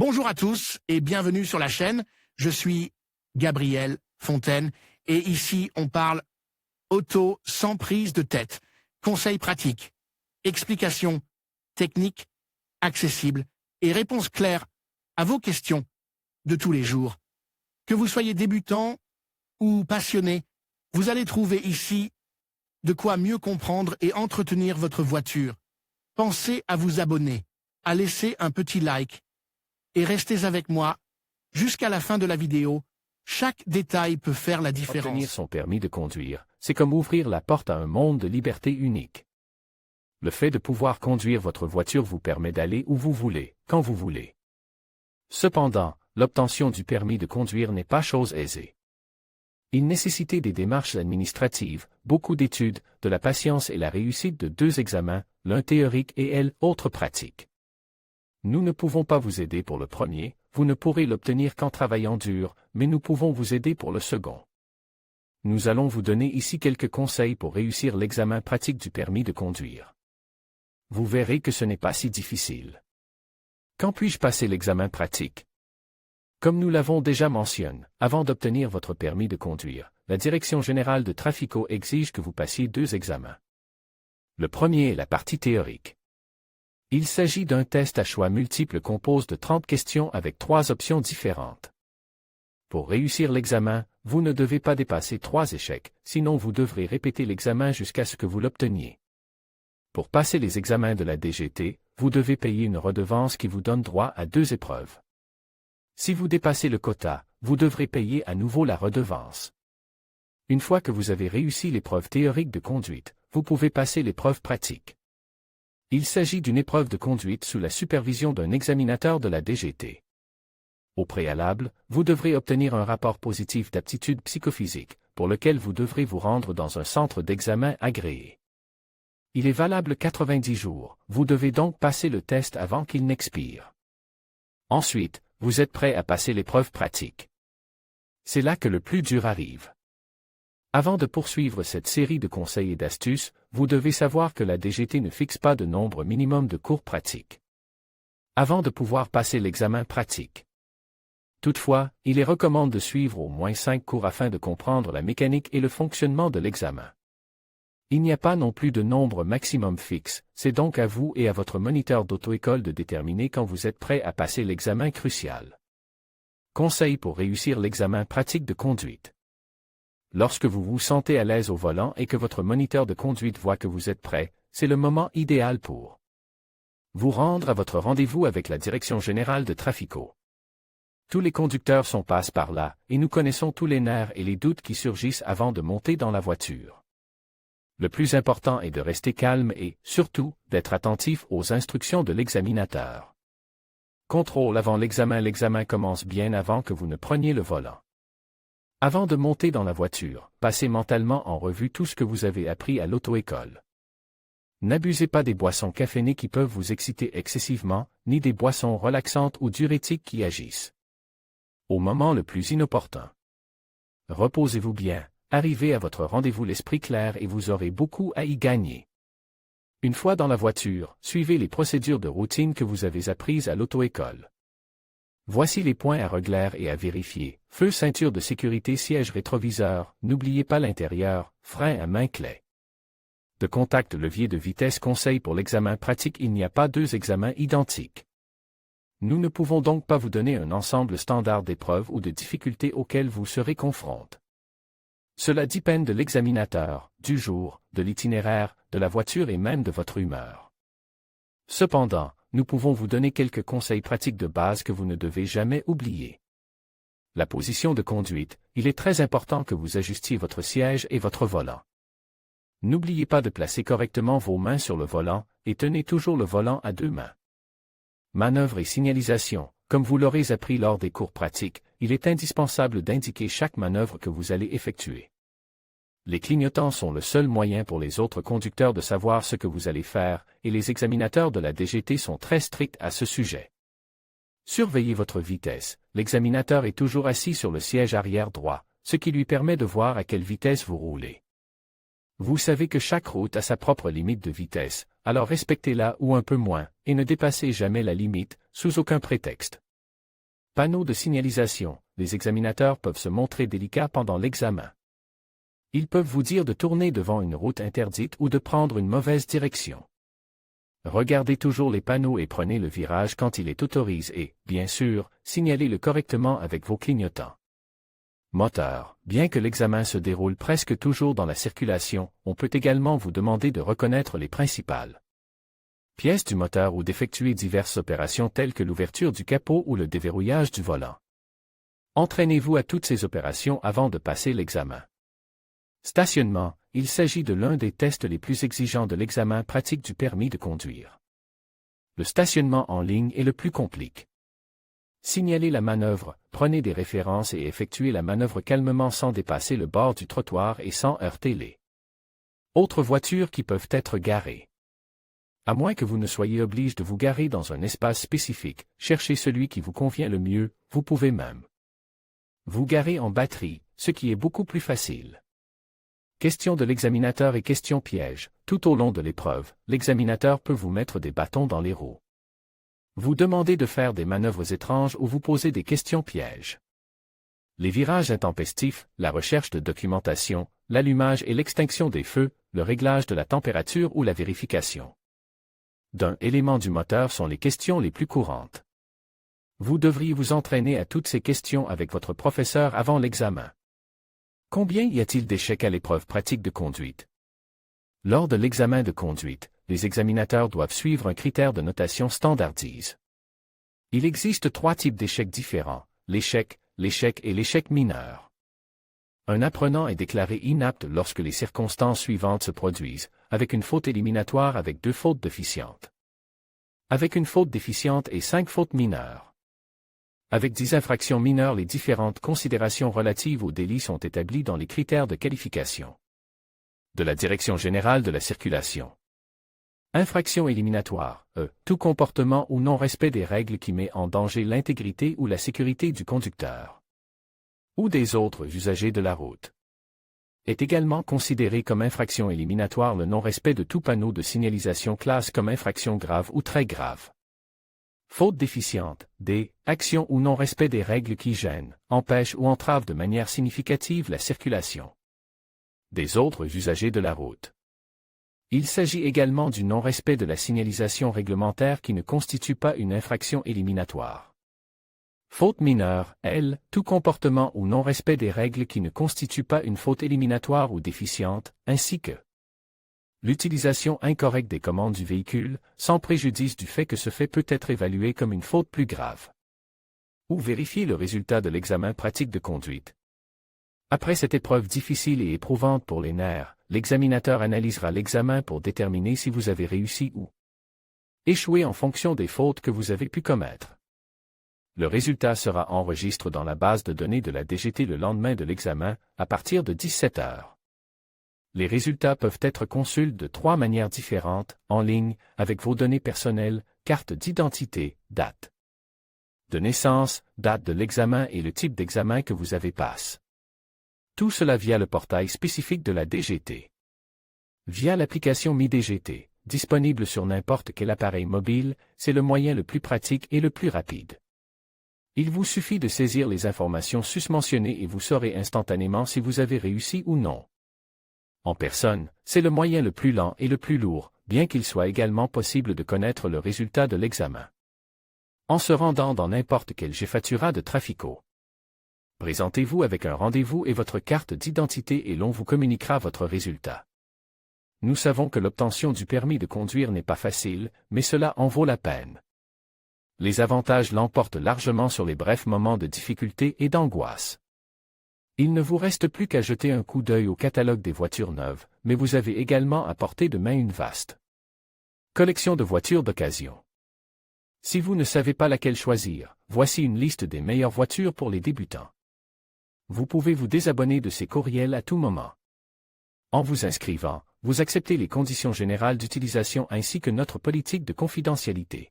Bonjour à tous et bienvenue sur la chaîne. Je suis Gabriel Fontaine et ici on parle auto sans prise de tête. Conseils pratiques, explications techniques, accessibles et réponses claires à vos questions de tous les jours. Que vous soyez débutant ou passionné, vous allez trouver ici de quoi mieux comprendre et entretenir votre voiture. Pensez à vous abonner, à laisser un petit like et restez avec moi jusqu'à la fin de la vidéo. Chaque détail peut faire la différence. Obtenir son permis de conduire, c'est comme ouvrir la porte à un monde de liberté unique. Le fait de pouvoir conduire votre voiture vous permet d'aller où vous voulez, quand vous voulez. Cependant, l'obtention du permis de conduire n'est pas chose aisée. Il nécessite des démarches administratives, beaucoup d'études, de la patience et la réussite de 2 examens, l'un théorique et l'autre pratique. Nous ne pouvons pas vous aider pour le premier, vous ne pourrez l'obtenir qu'en travaillant dur, mais nous pouvons vous aider pour le second. Nous allons vous donner ici quelques conseils pour réussir l'examen pratique du permis de conduire. Vous verrez que ce n'est pas si difficile. Quand puis-je passer l'examen pratique? Comme nous l'avons déjà mentionné, avant d'obtenir votre permis de conduire, la Direction générale de Trafico exige que vous passiez 2 examens. Le premier est la partie théorique. Il s'agit d'un test à choix multiples composé de 30 questions avec 3 options différentes. Pour réussir l'examen, vous ne devez pas dépasser 3 échecs, sinon vous devrez répéter l'examen jusqu'à ce que vous l'obteniez. Pour passer les examens de la DGT, vous devez payer une redevance qui vous donne droit à 2 épreuves. Si vous dépassez le quota, vous devrez payer à nouveau la redevance. Une fois que vous avez réussi l'épreuve théorique de conduite, vous pouvez passer l'épreuve pratique. Il s'agit d'une épreuve de conduite sous la supervision d'un examinateur de la DGT. Au préalable, vous devrez obtenir un rapport positif d'aptitude psychophysique, pour lequel vous devrez vous rendre dans un centre d'examen agréé. Il est valable 90 jours, vous devez donc passer le test avant qu'il n'expire. Ensuite, vous êtes prêt à passer l'épreuve pratique. C'est là que le plus dur arrive. Avant de poursuivre cette série de conseils et d'astuces, vous devez savoir que la DGT ne fixe pas de nombre minimum de cours pratiques. Avant de pouvoir passer l'examen pratique. Toutefois, il est recommandé de suivre au moins 5 cours afin de comprendre la mécanique et le fonctionnement de l'examen. Il n'y a pas non plus de nombre maximum fixe, c'est donc à vous et à votre moniteur d'auto-école de déterminer quand vous êtes prêt à passer l'examen crucial. Conseil pour réussir l'examen pratique de conduite. Lorsque vous vous sentez à l'aise au volant et que votre moniteur de conduite voit que vous êtes prêt, c'est le moment idéal pour vous rendre à votre rendez-vous avec la Direction générale de Trafico. Tous les conducteurs passent par là, et nous connaissons tous les nerfs et les doutes qui surgissent avant de monter dans la voiture. Le plus important est de rester calme et, surtout, d'être attentif aux instructions de l'examinateur. Contrôle avant l'examen. L'examen commence bien avant que vous ne preniez le volant. Avant de monter dans la voiture, passez mentalement en revue tout ce que vous avez appris à l'auto-école. N'abusez pas des boissons caféinées qui peuvent vous exciter excessivement, ni des boissons relaxantes ou diurétiques qui agissent au moment le plus inopportun. Reposez-vous bien. Arrivez à votre rendez-vous l'esprit clair et vous aurez beaucoup à y gagner. Une fois dans la voiture, suivez les procédures de routine que vous avez apprises à l'auto-école. Voici les points à régler et à vérifier. Feu, ceinture de sécurité, siège rétroviseur, n'oubliez pas l'intérieur, frein à main clé. De contact, levier de vitesse. Conseil pour l'examen pratique. Il n'y a pas 2 examens identiques. Nous ne pouvons donc pas vous donner un ensemble standard d'épreuves ou de difficultés auxquelles vous serez confrontés. Cela dépend de l'examinateur, du jour, de l'itinéraire, de la voiture et même de votre humeur. Cependant, nous pouvons vous donner quelques conseils pratiques de base que vous ne devez jamais oublier. La position de conduite, il est très important que vous ajustiez votre siège et votre volant. N'oubliez pas de placer correctement vos mains sur le volant, et tenez toujours le volant à 2 mains. Manœuvre et signalisation. Comme vous l'aurez appris lors des cours pratiques, il est indispensable d'indiquer chaque manœuvre que vous allez effectuer. Les clignotants sont le seul moyen pour les autres conducteurs de savoir ce que vous allez faire, et les examinateurs de la DGT sont très stricts à ce sujet. Surveillez votre vitesse. L'examinateur est toujours assis sur le siège arrière droit, ce qui lui permet de voir à quelle vitesse vous roulez. Vous savez que chaque route a sa propre limite de vitesse, alors respectez-la ou un peu moins, et ne dépassez jamais la limite, sous aucun prétexte. Panneaux de signalisation. Les examinateurs peuvent se montrer délicats pendant l'examen. Ils peuvent vous dire de tourner devant une route interdite ou de prendre une mauvaise direction. Regardez toujours les panneaux et prenez le virage quand il est autorisé et, bien sûr, signalez-le correctement avec vos clignotants. Moteur. Bien que l'examen se déroule presque toujours dans la circulation, on peut également vous demander de reconnaître les principales pièces du moteur ou d'effectuer diverses opérations telles que l'ouverture du capot ou le déverrouillage du volant. Entraînez-vous à toutes ces opérations avant de passer l'examen. Stationnement. Il s'agit de l'un des tests les plus exigeants de l'examen pratique du permis de conduire. Le stationnement en ligne est le plus compliqué. Signalez la manœuvre, prenez des références et effectuez la manœuvre calmement sans dépasser le bord du trottoir et sans heurter les autres voitures qui peuvent être garées. À moins que vous ne soyez obligé de vous garer dans un espace spécifique, cherchez celui qui vous convient le mieux, vous pouvez même vous garer en batterie, ce qui est beaucoup plus facile. Questions de l'examinateur et questions pièges. Tout au long de l'épreuve, l'examinateur peut vous mettre des bâtons dans les roues, vous demander de faire des manœuvres étranges ou vous poser des questions pièges. Les virages intempestifs, la recherche de documentation, l'allumage et l'extinction des feux, le réglage de la température ou la vérification d'un élément du moteur sont les questions les plus courantes. Vous devriez vous entraîner à toutes ces questions avec votre professeur avant l'examen. Combien y a-t-il d'échecs à l'épreuve pratique de conduite? Lors de l'examen de conduite, les examinateurs doivent suivre un critère de notation standardisé. Il existe 3 types d'échecs différents, l'échec et l'échec mineur. Un apprenant est déclaré inapte lorsque les circonstances suivantes se produisent, avec une faute éliminatoire avec 2 fautes déficientes, avec une faute déficiente et 5 fautes mineures. Avec 10 infractions mineures, les différentes considérations relatives au délit sont établies dans les critères de qualification de la Direction générale de la circulation. Infraction éliminatoire, tout comportement ou non-respect des règles qui met en danger l'intégrité ou la sécurité du conducteur ou des autres usagers de la route. Est également considéré comme infraction éliminatoire le non-respect de tout panneau de signalisation classe comme infraction grave ou très grave. Faute déficiente, action ou non-respect des règles qui gênent, empêchent ou entravent de manière significative la circulation des autres usagers de la route. Il s'agit également du non-respect de la signalisation réglementaire qui ne constitue pas une infraction éliminatoire. Faute mineure, tout comportement ou non-respect des règles qui ne constitue pas une faute éliminatoire ou déficiente, ainsi que l'utilisation incorrecte des commandes du véhicule, sans préjudice du fait que ce fait peut être évalué comme une faute plus grave. Ou vérifier le résultat de l'examen pratique de conduite. Après cette épreuve difficile et éprouvante pour les nerfs, l'examinateur analysera l'examen pour déterminer si vous avez réussi ou échoué en fonction des fautes que vous avez pu commettre. Le résultat sera enregistré dans la base de données de la DGT le lendemain de l'examen, à partir de 17 heures. Les résultats peuvent être consultés de 3 manières différentes, en ligne, avec vos données personnelles, carte d'identité, date de naissance, date de l'examen et le type d'examen que vous avez passé. Tout cela via le portail spécifique de la DGT. Via l'application MiDGT, disponible sur n'importe quel appareil mobile, c'est le moyen le plus pratique et le plus rapide. Il vous suffit de saisir les informations susmentionnées et vous saurez instantanément si vous avez réussi ou non. En personne, c'est le moyen le plus lent et le plus lourd, bien qu'il soit également possible de connaître le résultat de l'examen en se rendant dans n'importe quel Jefatura de Trafico. Présentez-vous avec un rendez-vous et votre carte d'identité et l'on vous communiquera votre résultat. Nous savons que l'obtention du permis de conduire n'est pas facile, mais cela en vaut la peine. Les avantages l'emportent largement sur les brefs moments de difficulté et d'angoisse. Il ne vous reste plus qu'à jeter un coup d'œil au catalogue des voitures neuves, mais vous avez également à portée de main une vaste collection de voitures d'occasion. Si vous ne savez pas laquelle choisir, voici une liste des meilleures voitures pour les débutants. Vous pouvez vous désabonner de ces courriels à tout moment. En vous inscrivant, vous acceptez les conditions générales d'utilisation ainsi que notre politique de confidentialité.